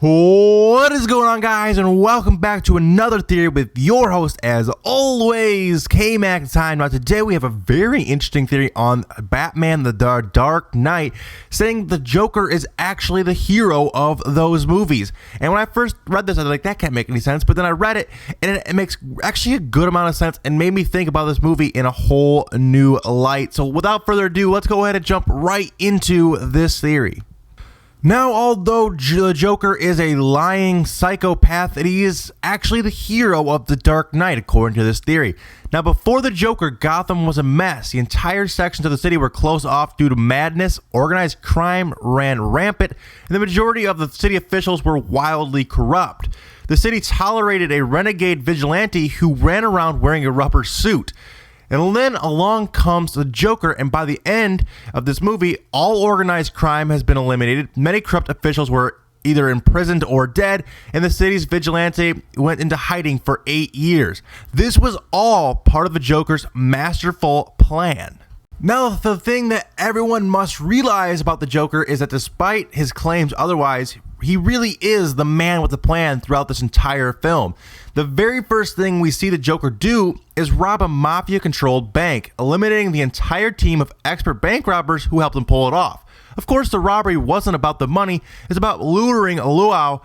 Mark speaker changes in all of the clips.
Speaker 1: What is going on, guys, and welcome back to another theory with your host, as always, K-Mac Time. Now, today we have a very interesting theory on Batman the Dark Knight, saying the Joker is actually the hero of those movies. And when I first read this, I was like, that can't make any sense, but then I read it, and it makes actually a good amount of sense and made me think about this movie in a whole new light. So without further ado, let's go ahead and jump right into this theory. Now, although the Joker is a lying psychopath, he is actually the hero of the Dark Knight, according to this theory. Now, before the Joker, Gotham was a mess. The entire sections of the city were closed off due to madness, organized crime ran rampant, and the majority of the city officials were wildly corrupt. The city tolerated a renegade vigilante who ran around wearing a rubber suit. And then along comes the Joker, and by the end of this movie, all organized crime has been eliminated. Many corrupt officials were either imprisoned or dead, and the city's vigilante went into hiding for 8 years. This was all part of the Joker's masterful plan. Now, the thing that everyone must realize about the Joker is that despite his claims otherwise, he really is the man with the plan throughout this entire film. The very first thing we see the Joker do is rob a mafia-controlled bank, eliminating the entire team of expert bank robbers who helped him pull it off. Of course, the robbery wasn't about the money, it's about luring Luau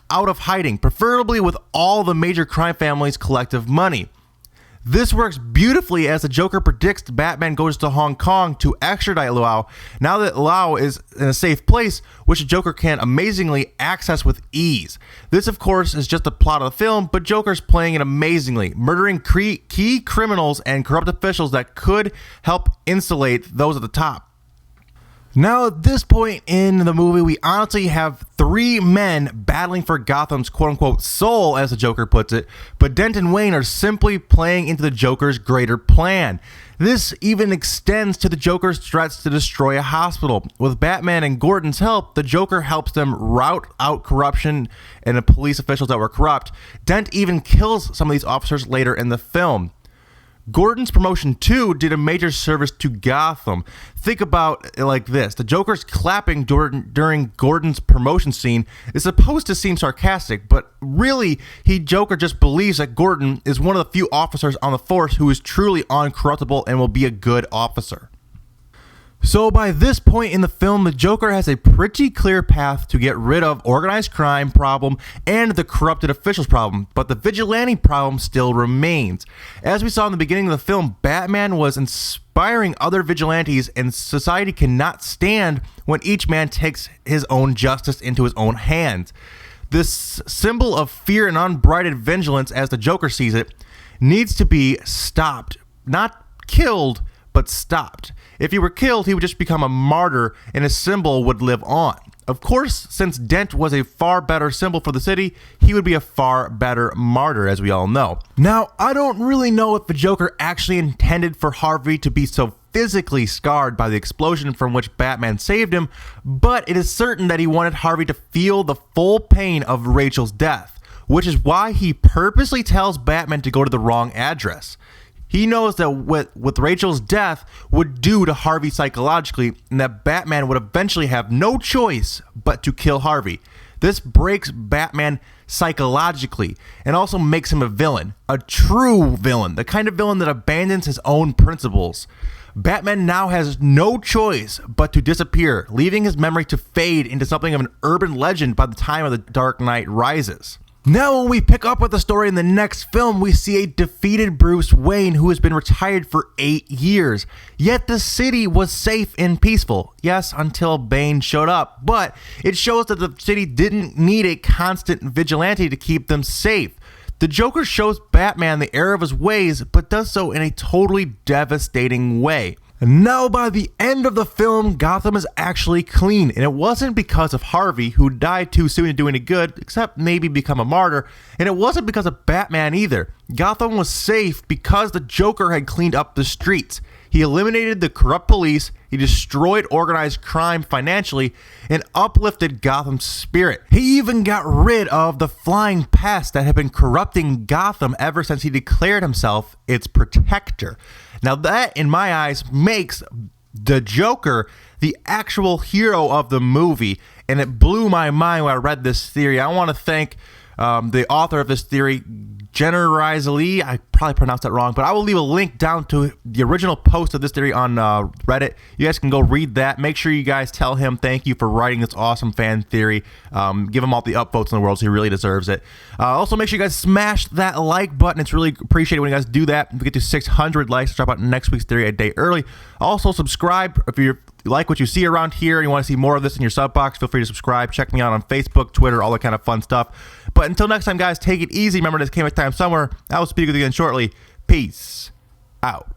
Speaker 1: out of hiding, preferably with all the major crime families' collective money. This works beautifully as the Joker predicts Batman goes to Hong Kong to extradite Luau. Now that Luau is in a safe place, which the Joker can amazingly access with ease. This, of course, is just the plot of the film, but Joker's playing it amazingly, murdering key criminals and corrupt officials that could help insulate those at the top. Now, at this point in the movie, we honestly have three men battling for Gotham's quote-unquote soul, as the Joker puts it, but Dent and Wayne are simply playing into the Joker's greater plan. This even extends to the Joker's threats to destroy a hospital. With Batman and Gordon's help, the Joker helps them rout out corruption and the police officials that were corrupt. Dent even kills some of these officers later in the film. Gordon's promotion too did a major service to Gotham. Think about it like this. The Joker's clapping during Gordon's promotion scene is supposed to seem sarcastic, but really, Joker just believes that Gordon is one of the few officers on the force who is truly uncorruptible and will be a good officer. So by this point in the film, the Joker has a pretty clear path to get rid of organized crime problem and the corrupted officials problem, but the vigilante problem still remains. As we saw in the beginning of the film, Batman was inspiring other vigilantes, and society cannot stand when each man takes his own justice into his own hands. This symbol of fear and unbridled vigilance, as the Joker sees it, needs to be stopped. Not killed, but stopped. If he were killed, he would just become a martyr and his symbol would live on. Of course, since Dent was a far better symbol for the city, he would be a far better martyr, as we all know. Now, I don't really know if the Joker actually intended for Harvey to be so physically scarred by the explosion from which Batman saved him, but it is certain that he wanted Harvey to feel the full pain of Rachel's death, which is why he purposely tells Batman to go to the wrong address. He knows that what Rachel's death would do to Harvey psychologically, and that Batman would eventually have no choice but to kill Harvey. This breaks Batman psychologically and also makes him a villain, a true villain, the kind of villain that abandons his own principles. Batman now has no choice but to disappear, leaving his memory to fade into something of an urban legend by the time of The Dark Knight Rises. Now, when we pick up with the story in the next film, we see a defeated Bruce Wayne who has been retired for 8 years. Yet the city was safe and peaceful. Yes, until Bane showed up. But it shows that the city didn't need a constant vigilante to keep them safe. The Joker shows Batman the error of his ways, but does so in a totally devastating way. Now, by the end of the film, Gotham is actually clean, and it wasn't because of Harvey, who died too soon to do any good, except maybe become a martyr, and it wasn't because of Batman either. Gotham was safe because the Joker had cleaned up the streets. He eliminated the corrupt police, he destroyed organized crime financially, and uplifted Gotham's spirit. He even got rid of the flying pest that had been corrupting Gotham ever since he declared himself its protector. Now that, in my eyes, makes the Joker the actual hero of the movie and it blew my mind when I read this theory. I want to thank the author of this theory, Generalizely. I probably pronounced that wrong, but I will leave a link down to the original post of this theory on Reddit. You guys can go read that. Make sure you guys tell him thank you for writing this awesome fan theory. Give him all the upvotes in the world, so he really deserves it. Also, make sure you guys smash that like button. It's really appreciated when you guys do that. If we get to 600 likes, drop out next week's theory a day early. Also, subscribe if you like what you see around here and you want to see more of this in your sub box. Feel free to subscribe. Check me out on Facebook, Twitter, all that kind of fun stuff. But until next time, guys, take it easy. Remember, this came at time somewhere. I will speak with you again shortly. Peace out.